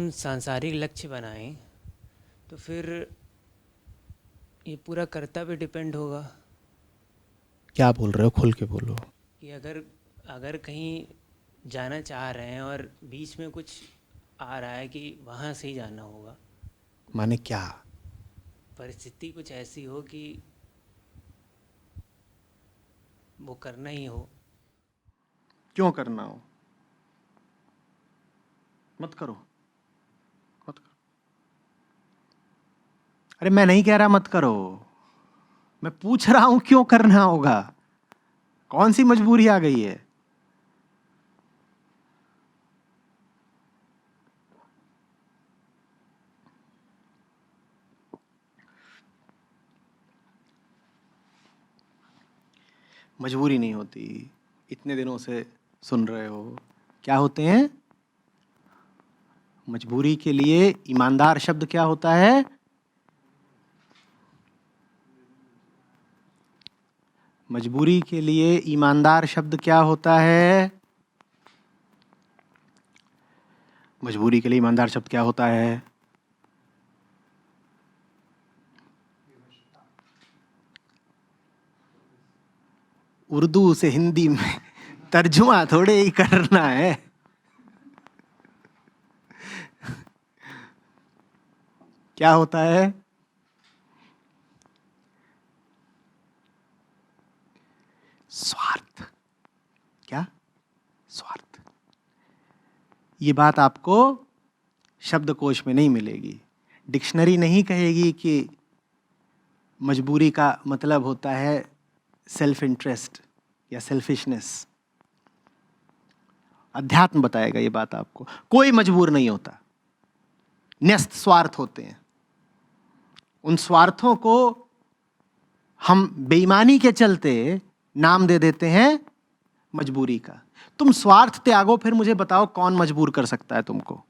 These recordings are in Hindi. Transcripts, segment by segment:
हम सांसारिक लक्ष्य बनाएं तो फिर ये पूरा कर्तव्य डिपेंड होगा क्या बोल रहे हो, खुल के बोलो। कि अगर अगर कहीं जाना चाह रहे हैं और बीच में कुछ आ रहा है कि वहाँ से ही जाना होगा, माने क्या? परिस्थिति कुछ ऐसी हो कि वो करना ही हो। क्यों करना हो? मत करो, मत करो। अरे मैं नहीं कह रहा मत करो, मैं पूछ रहा हूं क्यों करना होगा, कौन सी मजबूरी आ गई है? मजबूरी नहीं होती, इतने दिनों से सुन रहे हो। क्या होते हैं? मजबूरी के लिए ईमानदार शब्द क्या होता है? मजबूरी के लिए ईमानदार शब्द क्या होता है? मजबूरी के लिए ईमानदार शब्द क्या होता है? उर्दू से हिंदी में तर्जुमा थोड़े ही करना है। क्या होता है? स्वार्थ। क्या? स्वार्थ। ये बात आपको शब्दकोश में नहीं मिलेगी, डिक्शनरी नहीं कहेगी कि मजबूरी का मतलब होता है सेल्फ इंटरेस्ट या सेल्फिशनेस। अध्यात्म बताएगा ये बात आपको। कोई मजबूर नहीं होता, न्यस्त स्वार्थ होते हैं। उन स्वार्थों को हम बेईमानी के चलते नाम दे देते हैं मजबूरी का। तुम स्वार्थ त्यागो, फिर मुझे बताओ कौन मजबूर कर सकता है तुमको?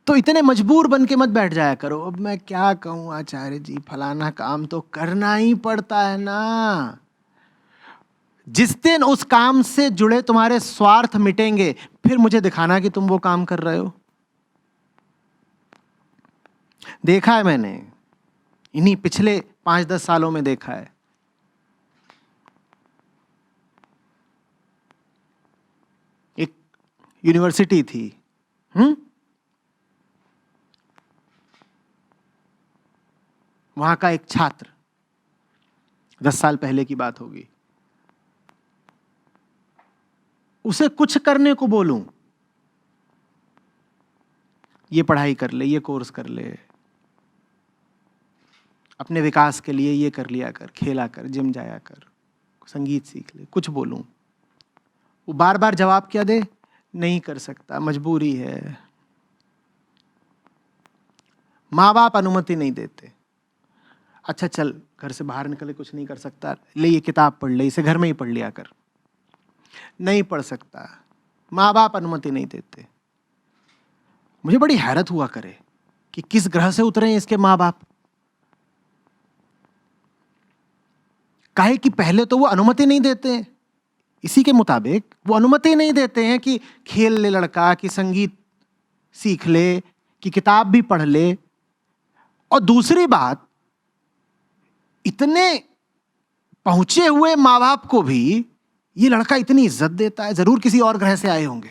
तो इतने मजबूर बन के मत बैठ जाया करो, अब मैं क्या कहूं आचार्य जी, फलाना काम तो करना ही पड़ता है ना। जिस दिन उस काम से जुड़े तुम्हारे स्वार्थ मिटेंगे, फिर मुझे दिखाना कि तुम वो काम कर रहे हो। देखा है मैंने, इन्हीं पिछले 5-10 सालों में देखा है। एक यूनिवर्सिटी थी, वहां का एक छात्र, 10 साल पहले की बात होगी, उसे कुछ करने को बोलूं, ये पढ़ाई कर ले, ये कोर्स कर ले, अपने विकास के लिए ये कर लिया कर, खेला कर, जिम जाया कर, संगीत सीख ले, कुछ बोलूं, वो बार बार जवाब क्या दे? नहीं कर सकता, मजबूरी है। माँ बाप अनुमति नहीं देते। अच्छा चल, घर से बाहर निकले, कुछ नहीं कर सकता, ले ये किताब पढ़ ले, इसे घर में ही पढ़ लिया कर। नहीं पढ़ सकता, माँ बाप अनुमति नहीं देते। मुझे बड़ी हैरत हुआ करे कि किस ग्रह से उतरे हैं इसके माँ बाप। काहे कि पहले तो वो अनुमति नहीं देते हैं, इसी के मुताबिक वो अनुमति नहीं देते हैं कि खेल ले लड़का, कि संगीत सीख ले, कि किताब भी पढ़ ले। और दूसरी बात, इतने पहुंचे हुए माँ बाप को भी ये लड़का इतनी इज्जत देता है, जरूर किसी और ग्रह से आए होंगे।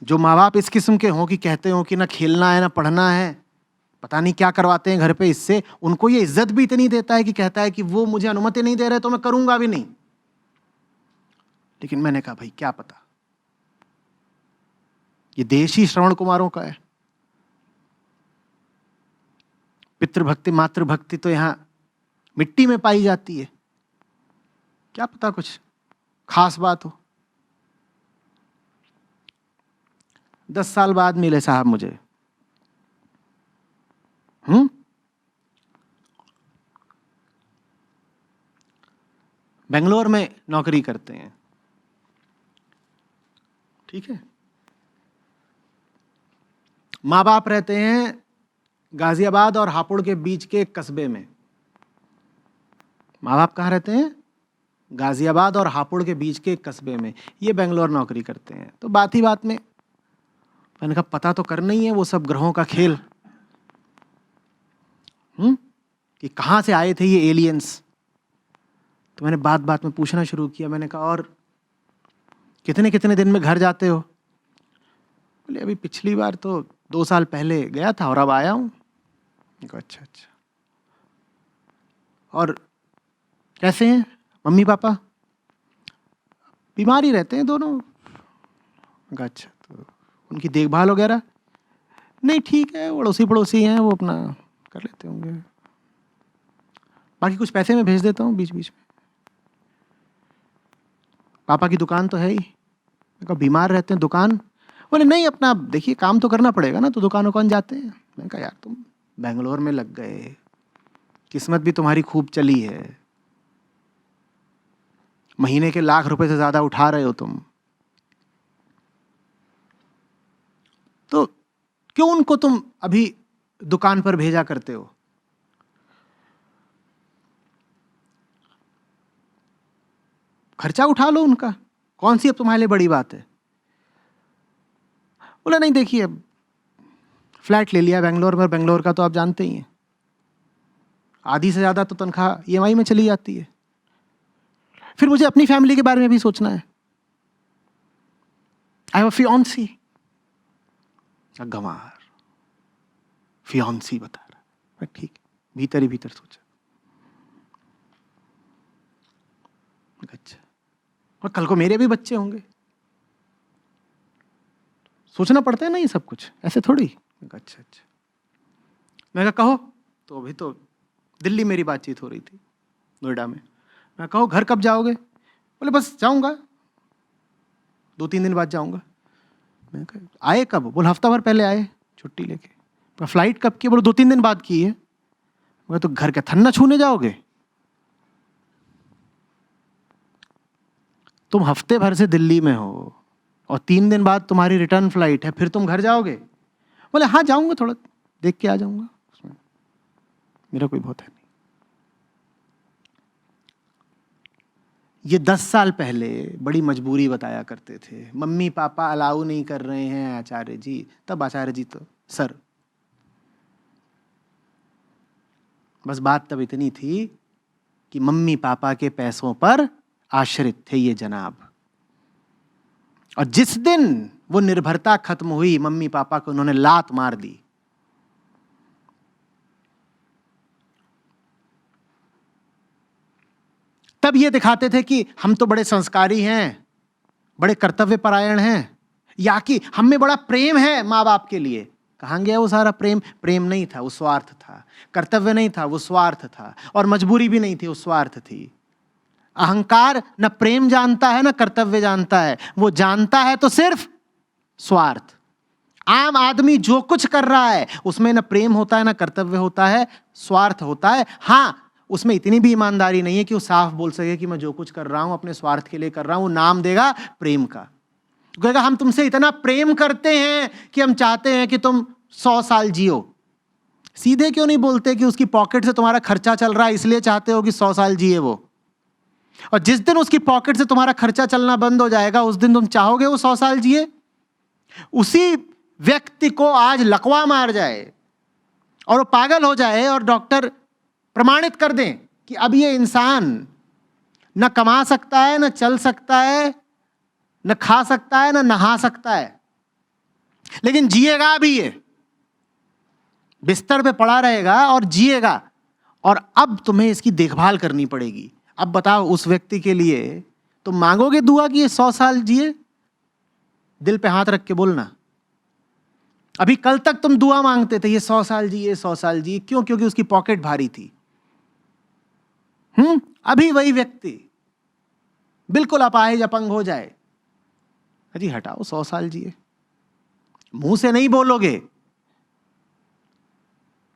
जो माँ बाप इस किस्म के हों कि कहते हो कि ना खेलना है ना पढ़ना है, पता नहीं क्या करवाते हैं घर पे इससे, उनको ये इज्जत भी इतनी देता है कि कहता है कि वो मुझे अनुमति नहीं दे रहे तो मैं करूंगा भी नहीं। लेकिन मैंने कहा भाई क्या पता, ये देश ही श्रवण कुमारों का है। पितृभक्ति मातृभक्ति तो यहां मिट्टी में पाई जाती है, क्या पता कुछ खास बात हो। 10 साल बाद मिले साहब मुझे, बेंगलोर में नौकरी करते हैं, ठीक है। माँ बाप रहते हैं गाजियाबाद और हापुड़ के बीच के एक कस्बे में। माँ बाप कहाँ रहते हैं? गाजियाबाद और हापुड़ के बीच के एक कस्बे में, ये बेंगलोर नौकरी करते हैं। तो बात ही बात में मैंने कहा पता तो करना ही है वो सब ग्रहों का खेल, कि कहाँ से आए थे ये एलियंस। तो मैंने बात बात में पूछना शुरू किया। मैंने कहा और कितने कितने दिन में घर जाते हो? बोले अभी पिछली बार तो 2 साल पहले गया था और अब आया हूँ। अच्छा अच्छा, और कैसे हैं मम्मी पापा? बीमार ही रहते हैं दोनों। अच्छा, तो उनकी देखभाल वगैरह? नहीं ठीक है, पड़ोसी पड़ोसी हैं, वो अपना कर लेते होंगे, बाकी कुछ पैसे मैं भेज देता हूँ बीच बीच में। पापा की दुकान तो है ही। मैं कहा बीमार रहते हैं दुकान? बोले नहीं, अपना देखिए काम तो करना पड़ेगा ना, तो दुकान उकान जाते हैं। मैंने कहा यार तुम बेंगलोर में लग गए, किस्मत भी तुम्हारी खूब चली है, महीने के लाख रुपए से ज्यादा उठा रहे हो तुम, तो क्यों उनको तुम अभी दुकान पर भेजा करते हो? खर्चा उठा लो उनका, कौन सी अब तुम्हारे लिए बड़ी बात है। बोला नहीं देखिए, अब फ्लैट ले लिया बेंगलोर में, बेंगलोर का तो आप जानते ही हैं, आधी से ज्यादा तो तनख्वाह ईएमआई में चली जाती है। फिर मुझे अपनी फैमिली के बारे में भी सोचना है। I have a fiancée. Ganwar fiancée बता रहा है, ठीक है, भीतर ही भीतर सोचा। अच्छा, और कल को मेरे भी बच्चे होंगे, सोचना पड़ता है ना ये सब कुछ, ऐसे थोड़ी। अच्छा अच्छा, मैं कहो तो अभी तो दिल्ली मेरी बातचीत हो रही थी, नोएडा में। मैं कहो घर कब जाओगे? बोले बस जाऊंगा 2-3 दिन बाद जाऊंगा। मैं कहा आए कब? बोले हफ्ता भर पहले आए छुट्टी लेके। फ्लाइट कब की? बोले 2-3 दिन बाद की है। मैं तो घर के थन्ना छूने जाओगे? तुम हफ्ते भर से दिल्ली में हो और 3 दिन बाद तुम्हारी रिटर्न फ्लाइट है, फिर तुम घर जाओगे? बोले हाँ जाऊंगा, थोड़ा देख के आ जाऊंगा, उसमें मेरा कोई बहुत है नहीं। ये 10 साल पहले बड़ी मजबूरी बताया करते थे, मम्मी पापा अलाउ नहीं कर रहे हैं आचार्य जी। तब आचार्य जी तो सर, बस बात तब इतनी थी कि मम्मी पापा के पैसों पर आश्रित थे ये जनाब, और जिस दिन वो निर्भरता खत्म हुई, मम्मी पापा को उन्होंने लात मार दी। तब ये दिखाते थे कि हम तो बड़े संस्कारी हैं, बड़े कर्तव्य परायण हैं, या कि हम में बड़ा प्रेम है माँ बाप के लिए। कहाँ गया वो सारा प्रेम? प्रेम नहीं था, वो स्वार्थ था। कर्तव्य नहीं था, वो स्वार्थ था। और मजबूरी भी नहीं थी, वो स्वार्थ थी। अहंकार न प्रेम जानता है न कर्तव्य जानता है, वो जानता है तो सिर्फ स्वार्थ। आम आदमी जो कुछ कर रहा है उसमें न प्रेम होता है न कर्तव्य होता है, स्वार्थ होता है। हाँ, उसमें इतनी भी ईमानदारी नहीं है कि वो साफ बोल सके कि मैं जो कुछ कर रहा हूं अपने स्वार्थ के लिए कर रहा हूं। वो नाम देगा प्रेम का, कहेगा हम तुमसे इतना प्रेम करते हैं कि हम चाहते हैं कि तुम 100 साल जियो। सीधे क्यों नहीं बोलते कि उसकी पॉकेट से तुम्हारा खर्चा चल रहा है इसलिए चाहते हो कि 100 साल जिए वो, और जिस दिन उसकी पॉकेट से तुम्हारा खर्चा चलना बंद हो जाएगा उस दिन तुम चाहोगे वो 100 साल जिए? उसी व्यक्ति को आज लकवा मार जाए और वो पागल हो जाए और डॉक्टर प्रमाणित कर दें कि अब ये इंसान न कमा सकता है, न चल सकता है, न खा सकता है, न नहा सकता है, लेकिन जिएगा भी, ये बिस्तर पे पड़ा रहेगा और जिएगा, और अब तुम्हें इसकी देखभाल करनी पड़ेगी। अब बताओ उस व्यक्ति के लिए तुम मांगोगे दुआ कि ये 100 साल जिए? दिल पे हाथ रख के बोलना। अभी कल तक तुम दुआ मांगते थे ये 100 साल जिए, 100 साल जिए, क्यों? क्योंकि उसकी पॉकेट भारी थी। अभी वही व्यक्ति बिल्कुल अपाहिज अपंग हो जाए, अजी हटाओ 100 साल जिए, मुंह से नहीं बोलोगे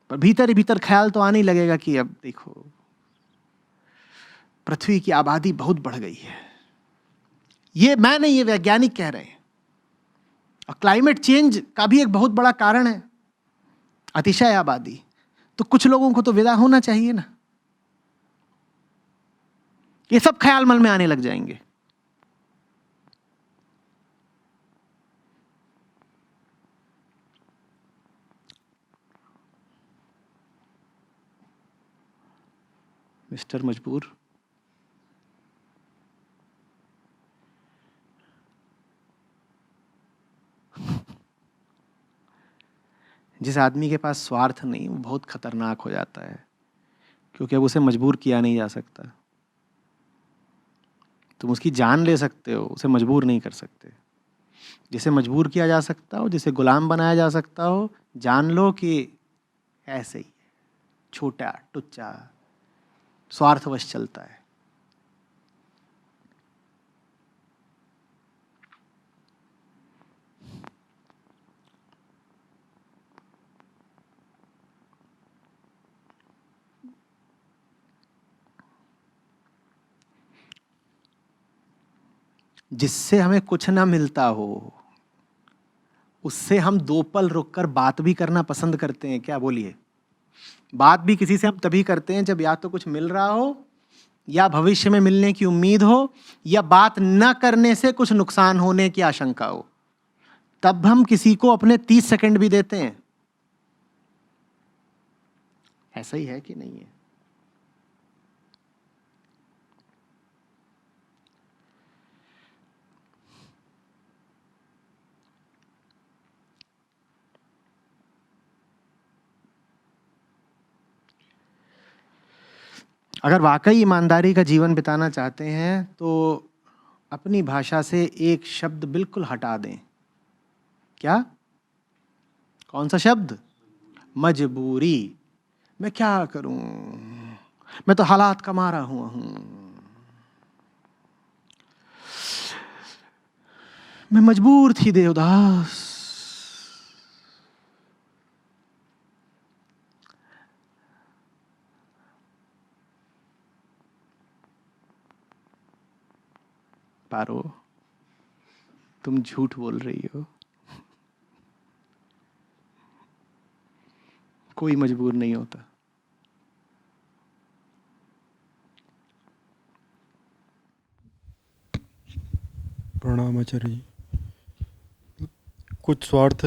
पर भीतर ही भीतर ख्याल तो आने ही लगेगा कि अब देखो पृथ्वी की आबादी बहुत बढ़ गई है। ये मैं नहीं, ये वैज्ञानिक कह रहे हैं। और क्लाइमेट चेंज का भी एक बहुत बड़ा कारण है अतिशय आबादी। तो कुछ लोगों को तो विदा होना चाहिए ना। ये सब ख्याल मन में आने लग जाएंगे। मिस्टर मजबूर, जिस आदमी के पास स्वार्थ नहीं, वो बहुत खतरनाक हो जाता है, क्योंकि अब उसे मजबूर किया नहीं जा सकता। तुम उसकी जान ले सकते हो, उसे मजबूर नहीं कर सकते। जिसे मजबूर किया जा सकता हो, जिसे गुलाम बनाया जा सकता हो, जान लो कि ऐसे ही है, छोटा टुच्चा, स्वार्थवश चलता है। जिससे हमें कुछ ना मिलता हो, उससे हम 2 पल रुककर बात भी करना पसंद करते हैं क्या? बोलिए। बात भी किसी से हम तभी करते हैं जब या तो कुछ मिल रहा हो, या भविष्य में मिलने की उम्मीद हो, या बात न करने से कुछ नुकसान होने की आशंका हो। तब हम किसी को अपने 30 सेकंड भी देते हैं। ऐसा ही है कि नहीं है? अगर वाकई ईमानदारी का जीवन बिताना चाहते हैं तो अपनी भाषा से एक शब्द बिल्कुल हटा दें। क्या? कौन सा शब्द? मजबूरी। मैं क्या करूं, मैं तो हालात का मारा हुआ हूं, मैं मजबूर थी देवदास। पारो, तुम झूठ बोल रही हो। कोई मजबूर नहीं होता। प्रणाम आचार्य जी। कुछ स्वार्थ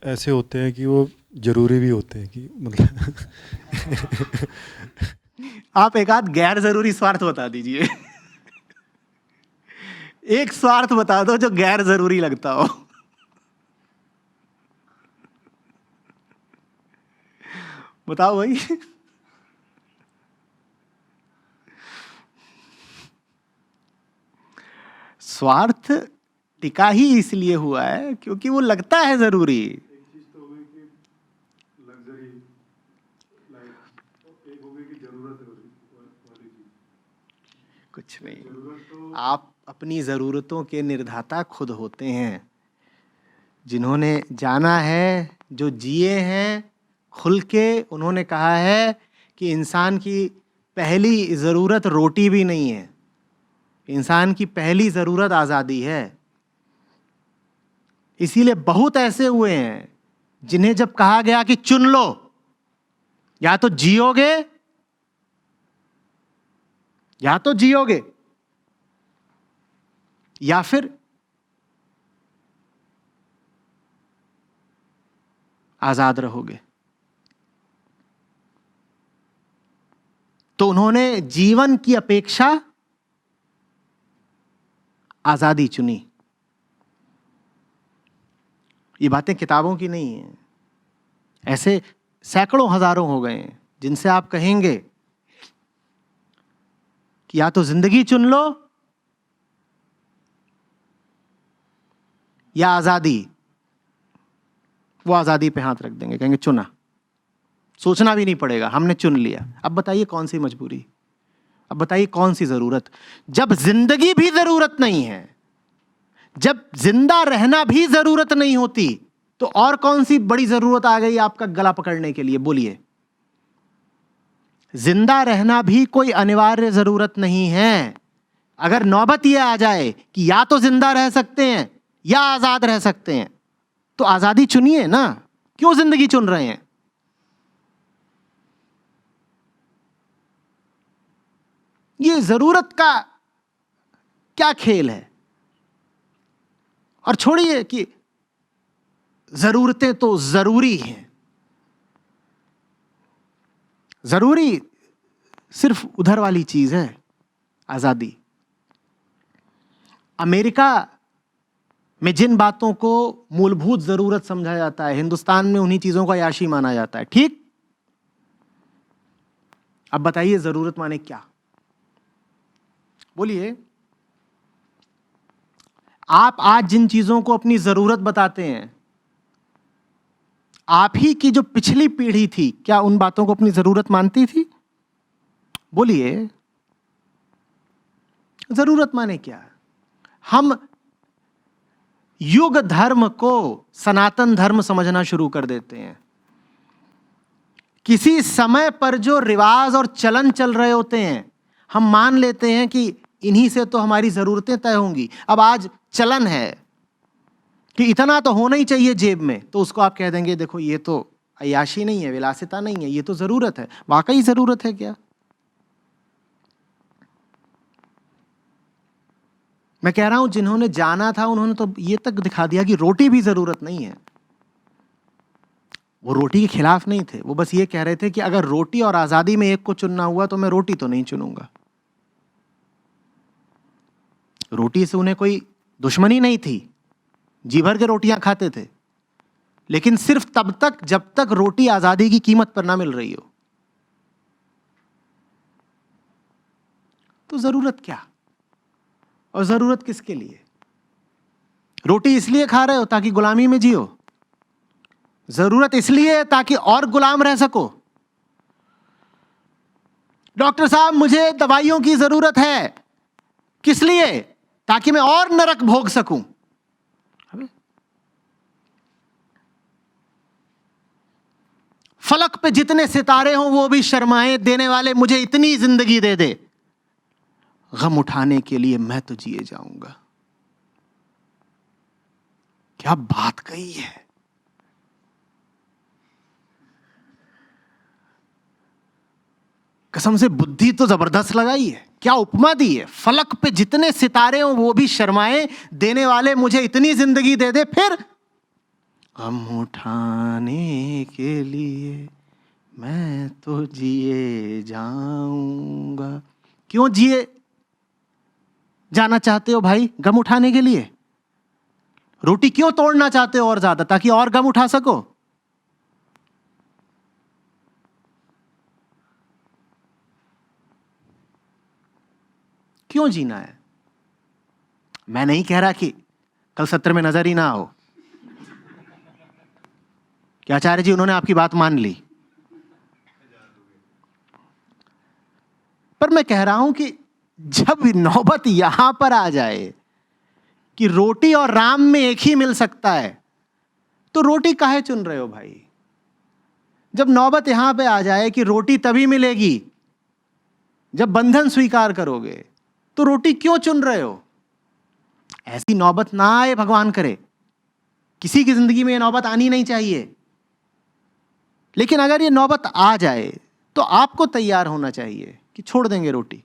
ऐसे होते हैं कि वो जरूरी भी होते हैं कि मतलब आप एक आध गैर जरूरी स्वार्थ बता दीजिए। एक स्वार्थ बता दो जो गैर जरूरी लगता हो। बताओ भाई। स्वार्थ टिका ही इसलिए हुआ है क्योंकि वो लगता है जरूरी। कुछ नहीं, आप अपनी जरूरतों के निर्धाता खुद होते हैं। जिन्होंने जाना है, जो जिए हैं खुल के, उन्होंने कहा है कि इंसान की पहली ज़रूरत रोटी भी नहीं है, इंसान की पहली ज़रूरत आज़ादी है। इसीलिए बहुत ऐसे हुए हैं जिन्हें जब कहा गया कि चुन लो, या तो जियोगे या फिर आजाद रहोगे, तो उन्होंने जीवन की अपेक्षा आजादी चुनी। ये बातें किताबों की नहीं है। ऐसे सैकड़ों हजारों हो गए हैं जिनसे आप कहेंगे कि या तो जिंदगी चुन लो या आजादी। वो आजादी पे हाथ रख देंगे, कहेंगे चुना, सोचना भी नहीं पड़ेगा, हमने चुन लिया। अब बताइए कौन सी मजबूरी, अब बताइए कौन सी जरूरत? जब जिंदगी भी जरूरत नहीं है, जब जिंदा रहना भी जरूरत नहीं होती, तो और कौन सी बड़ी जरूरत आ गई आपका गला पकड़ने के लिए? बोलिए। जिंदा रहना भी कोई अनिवार्य जरूरत नहीं है। अगर नौबत यह आ जाए कि या तो जिंदा रह सकते हैं या आजाद रह सकते हैं, तो आजादी चुनिए ना, क्यों जिंदगी चुन रहे हैं? ये जरूरत का क्या खेल है? और छोड़िए कि जरूरतें तो जरूरी हैं, जरूरी सिर्फ उधर वाली चीज है, आजादी। अमेरिका में जिन बातों को मूलभूत जरूरत समझा जाता है, हिंदुस्तान में उन्हीं चीजों को अयाशी माना जाता है। ठीक, अब बताइए जरूरत माने क्या? बोलिए। आप आज जिन चीजों को अपनी जरूरत बताते हैं, आप ही की जो पिछली पीढ़ी थी, क्या उन बातों को अपनी जरूरत मानती थी? बोलिए, जरूरत माने क्या? हम युग धर्म को सनातन धर्म समझना शुरू कर देते हैं। किसी समय पर जो रिवाज और चलन चल रहे होते हैं, हम मान लेते हैं कि इन्हीं से तो हमारी जरूरतें तय होंगी। अब आज चलन है कि इतना तो होना ही चाहिए जेब में, तो उसको आप कह देंगे देखो ये तो अय्याशी नहीं है, विलासिता नहीं है, ये तो जरूरत है। वाकई जरूरत है क्या? मैं कह रहा हूं जिन्होंने जाना था उन्होंने तो ये तक दिखा दिया कि रोटी भी जरूरत नहीं है। वो रोटी के खिलाफ नहीं थे, वो बस ये कह रहे थे कि अगर रोटी और आजादी में एक को चुनना हुआ तो मैं रोटी तो नहीं चुनूंगा। रोटी से उन्हें कोई दुश्मनी नहीं थी, जी भर के रोटियां खाते थे, लेकिन सिर्फ तब तक जब तक रोटी आजादी की कीमत पर ना मिल रही हो। तो जरूरत क्या और जरूरत किसके लिए? रोटी इसलिए खा रहे हो ताकि गुलामी में जियो, जरूरत इसलिए है ताकि और गुलाम रह सको। डॉक्टर साहब मुझे दवाइयों की जरूरत है, किस लिए? ताकि मैं और नरक भोग सकूं। फलक पे जितने सितारे हों वो भी शर्माए, देने वाले मुझे इतनी जिंदगी दे दे, गम उठाने के लिए मैं तो जिए जाऊंगा। क्या बात कही है! कसम से बुद्धि तो जबरदस्त लगाई है। क्या उपमा दी है! फलक पे जितने सितारे हों वो भी शर्माए, देने वाले मुझे इतनी जिंदगी दे दे, फिर गम उठाने के लिए मैं तो जिए जाऊंगा। क्यों जिए जाना चाहते हो भाई? गम उठाने के लिए। रोटी क्यों तोड़ना चाहते हो और ज्यादा, ताकि और गम उठा सको? क्यों जीना है? मैं नहीं कह रहा कि कल सत्र में नजर ही ना हो कि आचार्य जी उन्होंने आपकी बात मान ली, पर मैं कह रहा हूं कि जब नौबत यहां पर आ जाए कि रोटी और राम में एक ही मिल सकता है, तो रोटी काहे चुन रहे हो भाई? जब नौबत यहां पे आ जाए कि रोटी तभी मिलेगी जब बंधन स्वीकार करोगे, तो रोटी क्यों चुन रहे हो? ऐसी नौबत ना आए, भगवान करे। किसी की जिंदगी में ये नौबत आनी नहीं चाहिए, लेकिन अगर ये नौबत आ जाए तो आपको तैयार होना चाहिए कि छोड़ देंगे रोटी।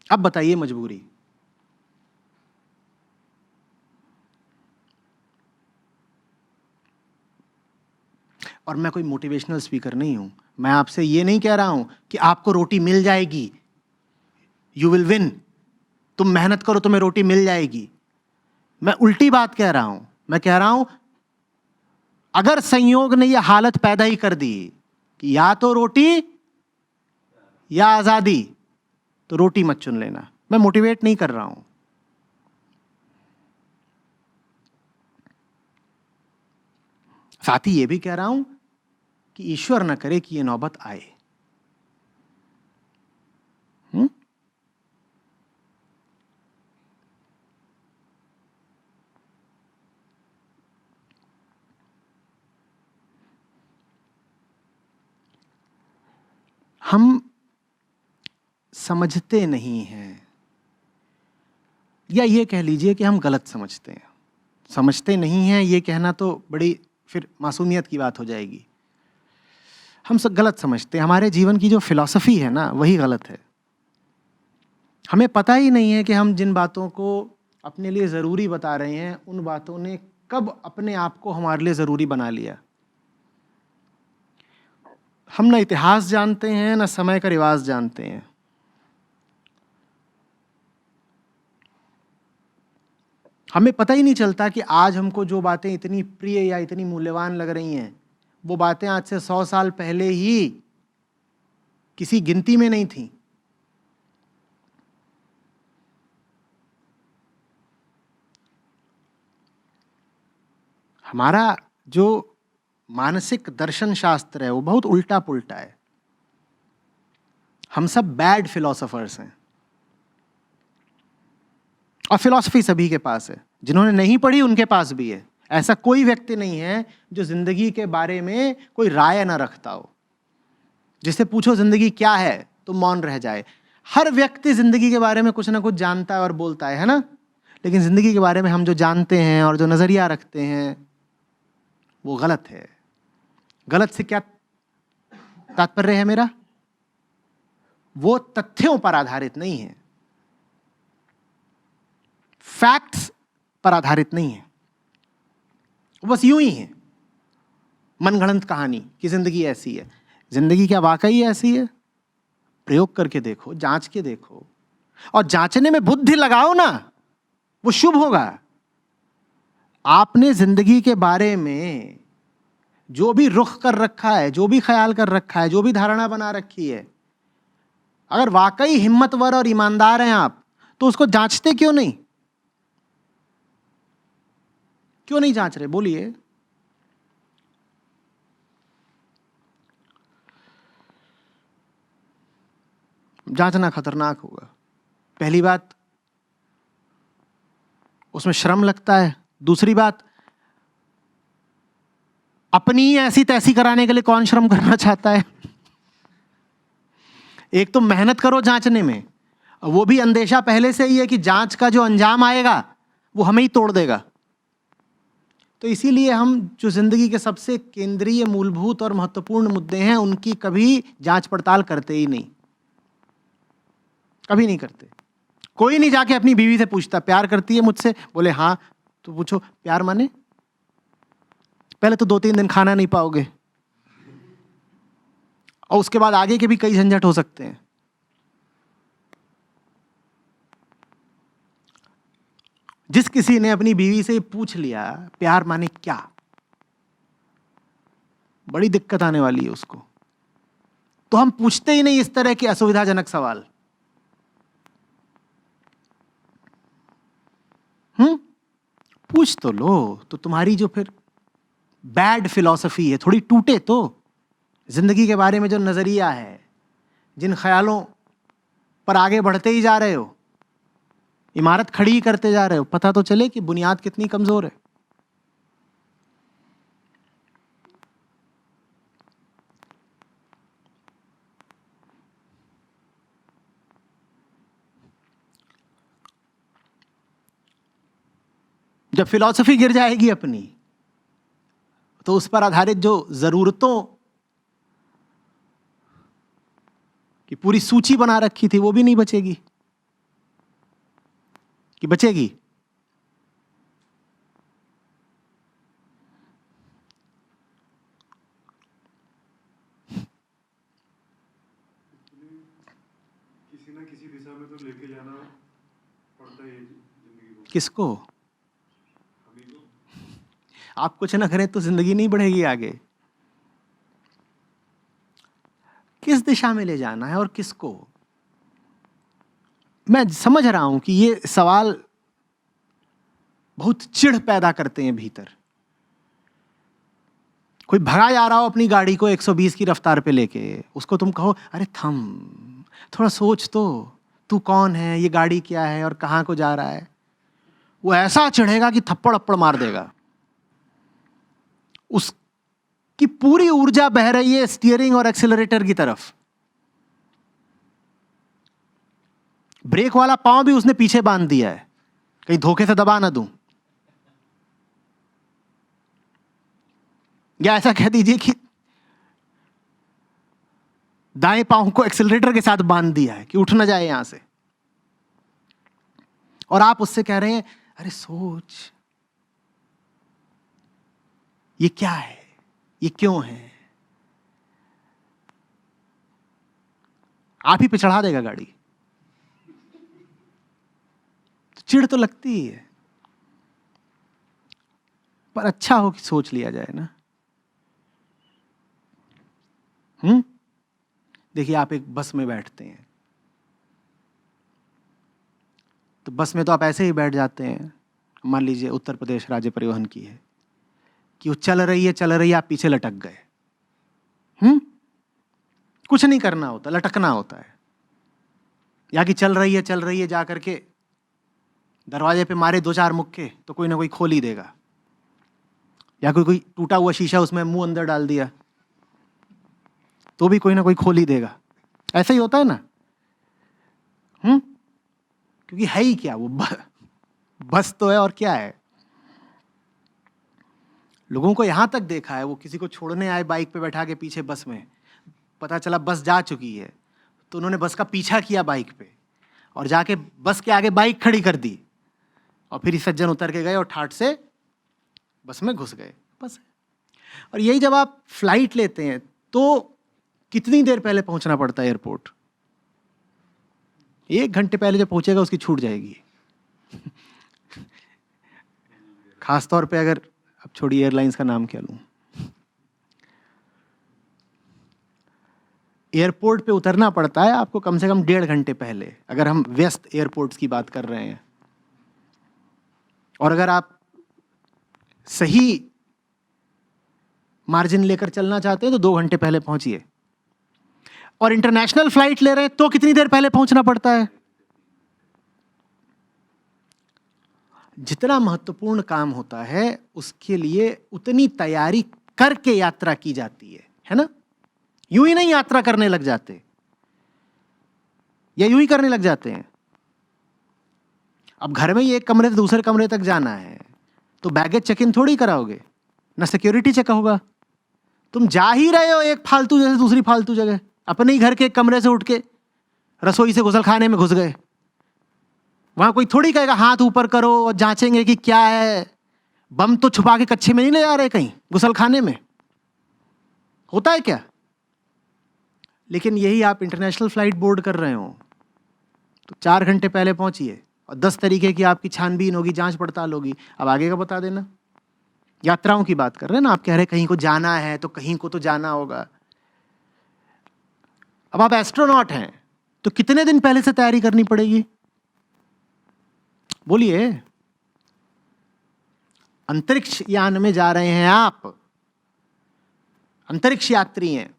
अब बताइए मजबूरी। और मैं कोई मोटिवेशनल स्पीकर नहीं हूं, मैं आपसे ये नहीं कह रहा हूं कि आपको रोटी मिल जाएगी, यू विल विन, तुम मेहनत करो तुम्हें रोटी मिल जाएगी। मैं उल्टी बात कह रहा हूं, मैं कह रहा हूं अगर संयोग ने यह हालत पैदा ही कर दी कि या तो रोटी या आजादी, तो रोटी मत चुन लेना। मैं मोटिवेट नहीं कर रहा हूं, साथ ही यह भी कह रहा हूं कि ईश्वर न करे कि यह नौबत आए। हम समझते नहीं हैं, या ये कह लीजिए कि हम गलत समझते हैं। समझते नहीं हैं ये कहना तो बड़ी फिर मासूमियत की बात हो जाएगी। हम सब गलत समझते हैं, हमारे जीवन की जो फिलॉसफी है ना वही गलत है। हमें पता ही नहीं है कि हम जिन बातों को अपने लिए ज़रूरी बता रहे हैं उन बातों ने कब अपने आप को हमारे लिए ज़रूरी बना लिया। हम ना इतिहास जानते हैं ना समय का रिवाज जानते हैं। हमें पता ही नहीं चलता कि आज हमको जो बातें इतनी प्रिय या इतनी मूल्यवान लग रही हैं वो बातें आज से 100 साल पहले ही किसी गिनती में नहीं थी। हमारा जो मानसिक दर्शन शास्त्र है वो बहुत उल्टा पुल्टा है। हम सब बैड फिलोसोफर्स हैं और फिलॉसफी सभी के पास है, जिन्होंने नहीं पढ़ी उनके पास भी है। ऐसा कोई व्यक्ति नहीं है जो जिंदगी के बारे में कोई राय ना रखता हो। जिससे पूछो जिंदगी क्या है तो मौन रह जाए। हर व्यक्ति जिंदगी के बारे में कुछ ना कुछ जानता है और बोलता है ना। लेकिन जिंदगी के बारे में हम जो जानते हैं और जो नजरिया रखते हैं वो गलत है। गलत से क्या तात्पर्य है मेरा? वो तथ्यों पर आधारित नहीं है, फैक्ट्स पर आधारित नहीं है। बस यूं ही है मनगढ़ंत कहानी कि जिंदगी ऐसी है। जिंदगी क्या वाकई ऐसी है? प्रयोग करके देखो, जांच के देखो, और जांचने में बुद्धि लगाओ ना, वो शुभ होगा। आपने जिंदगी के बारे में जो भी रुख कर रखा है, जो भी ख्याल कर रखा है, जो भी धारणा बना रखी है, अगर वाकई हिम्मतवर और ईमानदार हैं आप तो उसको जांचते क्यों नहीं? क्यों नहीं जांच रहे? बोलिए। जांचना खतरनाक होगा। पहली बात, उसमें श्रम लगता है। दूसरी बात, अपनी ऐसी तैसी कराने के लिए कौन श्रम करना चाहता है? एक तो मेहनत करो जांचने में, वो भी अंदेशा पहले से ही है कि जांच का जो अंजाम आएगा वो हमें ही तोड़ देगा। तो इसीलिए हम जो जिंदगी के सबसे केंद्रीय, मूलभूत और महत्वपूर्ण मुद्दे हैं उनकी कभी जांच पड़ताल करते ही नहीं, कभी नहीं करते। कोई नहीं जाके अपनी बीवी से पूछता प्यार करती है मुझसे, बोले हाँ, तो पूछो प्यार माने? पहले तो 2-3 दिन खाना नहीं पाओगे और उसके बाद आगे के भी कई झंझट हो सकते हैं। जिस किसी ने अपनी बीवी से पूछ लिया प्यार माने क्या, बड़ी दिक्कत आने वाली है उसको। तो हम पूछते ही नहीं इस तरह के असुविधाजनक सवाल। पूछ तो लो, तो तुम्हारी जो फिर बैड फिलॉसफी है थोड़ी टूटे तो। जिंदगी के बारे में जो नजरिया है, जिन ख्यालों पर आगे बढ़ते ही जा रहे हो, इमारत खड़ी ही करते जा रहे हो, पता तो चले कि बुनियाद कितनी कमजोर है। जब फिलॉसफी गिर जाएगी अपनी, तो उस पर आधारित जो जरूरतों की पूरी सूची बना रखी थी वो भी नहीं बचेगी। कि बचेगी? किसी ना किसी दिशा में तो लेके जाना पड़ता है जिंदगी को। किसको? हमें को। आप कुछ ना करें तो जिंदगी नहीं बढ़ेगी आगे। किस दिशा में ले जाना है और किसको? मैं समझ रहा हूं कि ये सवाल बहुत चिढ़ पैदा करते हैं भीतर। कोई भगा जा रहा हो अपनी गाड़ी को 120 की रफ्तार पे लेके, उसको तुम कहो अरे थम, थोड़ा सोच तो, तू कौन है, ये गाड़ी क्या है और कहां को जा रहा है। वो ऐसा चिढ़ेगा कि थप्पड़ अप्पड़ मार देगा। उसकी पूरी ऊर्जा बह रही है स्टीयरिंग और एक्सीलरेटर की तरफ। ब्रेक वाला पांव भी उसने पीछे बांध दिया है, कहीं धोखे से दबा ना दूं। या ऐसा कह दीजिए कि दाएं पांव को एक्सेलरेटर के साथ बांध दिया है कि उठ ना जाए यहां से, और आप उससे कह रहे हैं अरे सोच, ये क्या है, ये क्यों है, आप ही पे चढ़ा देगा गाड़ी। चिढ़ तो लगती ही है, पर अच्छा हो कि सोच लिया जाए ना। देखिए, आप एक बस में बैठते हैं तो बस में तो आप ऐसे ही बैठ जाते हैं, मान लीजिए उत्तर प्रदेश राज्य परिवहन की है, कि वो चल रही है, आप पीछे लटक गए। कुछ नहीं करना होता, लटकना होता है। या कि चल रही है, जा करके दरवाजे पे मारे 2-4 मुक्के तो कोई ना कोई खोल ही देगा, या कोई टूटा हुआ शीशा उसमें मुंह अंदर डाल दिया तो भी कोई ना कोई खोल ही देगा। ऐसा ही होता है ना। क्योंकि है ही क्या वो, बस तो है, और क्या है। लोगों को यहां तक देखा है, वो किसी को छोड़ने आए बाइक पे बैठा के पीछे बस में, पता चला बस जा चुकी है तो उन्होंने बस का पीछा किया बाइक पे और जाके बस के आगे बाइक खड़ी कर दी, और फिर सज्जन उतर के गए और ठाट से बस में घुस गए। बस। और यही जब आप फ्लाइट लेते हैं तो कितनी देर पहले पहुंचना पड़ता है एयरपोर्ट? 1 घंटे पहले जो पहुंचेगा उसकी छूट जाएगी। खास तौर पे अगर, अब छोड़िए एयरलाइंस का नाम क्या लूं, एयरपोर्ट पे उतरना पड़ता है आपको कम से कम 1.5 घंटे पहले, अगर हम व्यस्त एयरपोर्ट्स की बात कर रहे हैं। और अगर आप सही मार्जिन लेकर चलना चाहते हैं तो 2 घंटे पहले पहुंचिए। और इंटरनेशनल फ्लाइट ले रहे हैं तो कितनी देर पहले पहुंचना पड़ता है? जितना महत्वपूर्ण काम होता है उसके लिए उतनी तैयारी करके यात्रा की जाती है ना। यूं ही नहीं यात्रा करने लग जाते, या यूं ही करने लग जाते हैं। अब घर में ही एक कमरे से दूसरे कमरे तक जाना है तो बैगेज चेक इन थोड़ी कराओगे, ना सिक्योरिटी चेक होगा। तुम जा ही रहे हो एक फालतू जगह से दूसरी फालतू जगह, अपने ही घर के एक कमरे से उठ के रसोई से गुसलखाने में घुस गए। वहां कोई थोड़ी कहेगा हाथ ऊपर करो और जांचेंगे कि क्या है। बम तो छुपा के कच्चे में नहीं ले जा रहे कहीं गुसलखाने में, होता है क्या? लेकिन यही आप इंटरनेशनल फ्लाइट बोर्ड कर रहे हो तो 4 घंटे पहले पहुंचिए, और 10 तरीके की आपकी छानबीन होगी, जांच पड़ताल होगी। अब आगे का बता देना। यात्राओं की बात कर रहे हैं ना, आप कह रहे कहीं को जाना है तो कहीं को तो जाना होगा। अब आप एस्ट्रोनॉट हैं तो कितने दिन पहले से तैयारी करनी पड़ेगी? बोलिए। अंतरिक्ष यान में जा रहे हैं आप, अंतरिक्ष यात्री हैं,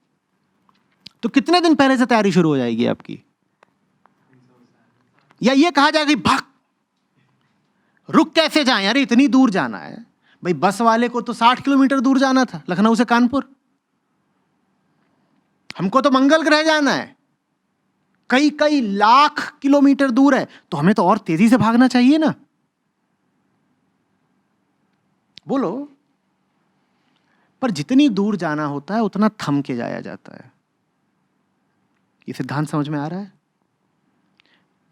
तो कितने दिन पहले से तैयारी शुरू हो जाएगी आपकी? या ये कहा जाएगा भाग, रुक कैसे जाएं, अरे इतनी दूर जाना है। भाई बस वाले को तो 60 किलोमीटर दूर जाना था, लखनऊ से कानपुर। हमको तो मंगल ग्रह जाना है, कई कई लाख किलोमीटर दूर है, तो हमें तो और तेजी से भागना चाहिए ना। बोलो। पर जितनी दूर जाना होता है उतना थम के जाया जाता है। ये सिद्धांत समझ में आ रहा है?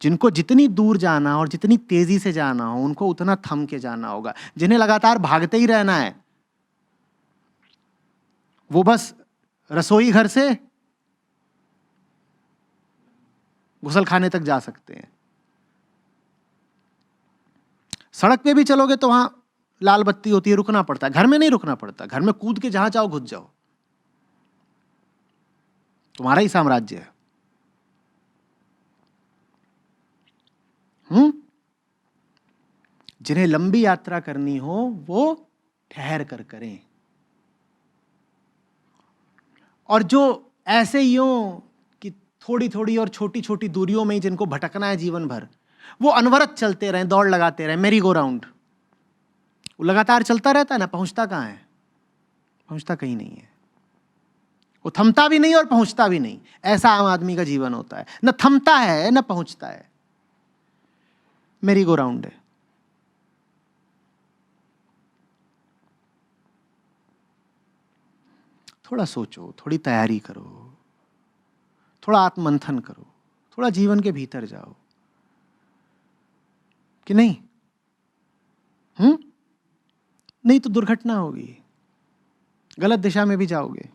जिनको जितनी दूर जाना और जितनी तेजी से जाना हो उनको उतना थम के जाना होगा। जिन्हें लगातार भागते ही रहना है वो बस रसोई घर से गुसलखाने तक जा सकते हैं। सड़क पे भी चलोगे तो वहां लाल बत्ती होती है, रुकना पड़ता है। घर में नहीं रुकना पड़ता, घर में कूद के जहां चाहो घुस जाओ, तुम्हारा ही साम्राज्य है। जिन्हें लंबी यात्रा करनी हो वो ठहर कर करें, और जो ऐसे ही हो कि थोड़ी थोड़ी और छोटी छोटी दूरियों में ही जिनको भटकना है जीवन भर, वो अनवरत चलते रहें, दौड़ लगाते रहें, मेरी गो राउंड। वो लगातार चलता रहता है ना, पहुंचता कहां है? पहुंचता कहीं नहीं है। वो थमता भी नहीं और पहुंचता भी नहीं। ऐसा आम आदमी का जीवन होता है, न थमता है न पहुंचता है, मेरी गो राउंड है। थोड़ा सोचो, थोड़ी तैयारी करो, थोड़ा आत्ममंथन करो, थोड़ा जीवन के भीतर जाओ, कि नहीं? नहीं तो दुर्घटना होगी, गलत दिशा में भी जाओगे,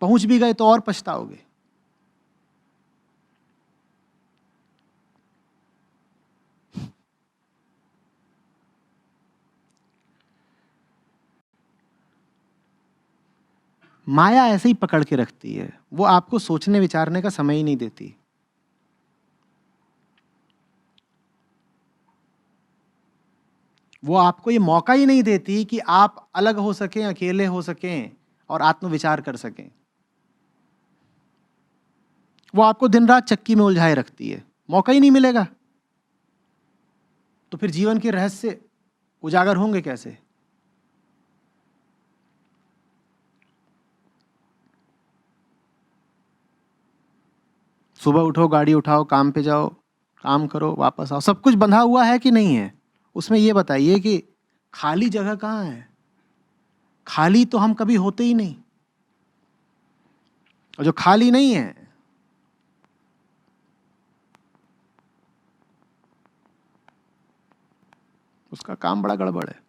पहुंच भी गए तो और पछताओगे। माया ऐसे ही पकड़ के रखती है, वो आपको सोचने विचारने का समय ही नहीं देती। वो आपको ये मौका ही नहीं देती कि आप अलग हो सकें, अकेले हो सकें और आत्मविचार कर सकें। वो आपको दिन रात चक्की में उलझाए रखती है, मौका ही नहीं मिलेगा। तो फिर जीवन के रहस्य उजागर होंगे कैसे? सुबह उठो, गाड़ी उठाओ, काम पे जाओ, काम करो, वापस आओ, सब कुछ बंधा हुआ है कि नहीं है? उसमें ये बताइए कि खाली जगह कहाँ है? खाली तो हम कभी होते ही नहीं, और जो खाली नहीं है उसका काम बड़ा गड़बड़ है।